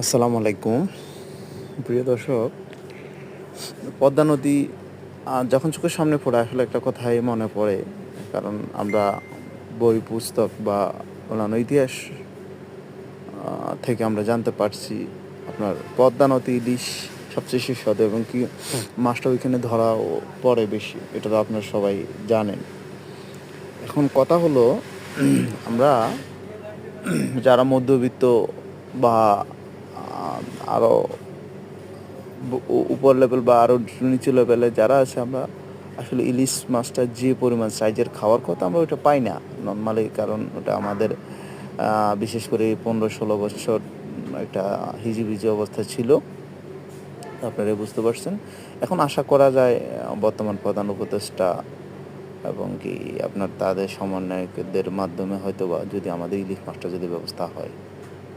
আসসালামু আলাইকুম। প্রিয় দর্শক, পদ্মা নদী যখন চোখের সামনে পড়ে আসলে একটা কথাই মনে পড়ে। কারণ আমরা বই, পুস্তক বা অন্যান্য ইতিহাস থেকে আমরা জানতে পারছি আপনার পদ্মা নদী ইলিশ সবচেয়ে সুস্বাদু এবং কি মাছটা ওইখানে ধরাও পড়ে বেশি। এটা তো আপনারা সবাই জানেন। এখন কথা হলো আমরা যারা মধ্যবিত্ত বা আরও উপর লেভেল বা আরও নিচু লেভেলে যারা আছে, আমরা আসলে ইলিশ মাছটা যে পরিমাণ সাইজের খাওয়ার কথা আমরা ওটা পাই না নর্মালি। কারণ ওটা আমাদের বিশেষ করে 15-16 বছর একটা হিজিবিজি অবস্থা ছিল, আপনারা বুঝতে পারছেন। এখন আশা করা যায় বর্তমান প্রধান উপদেষ্টা এবং কি আপনার তাদের সমন্বয়কদের মাধ্যমে হয়তো বা যদি আমাদের ইলিশ মাছটা যদি ব্যবস্থা হয়,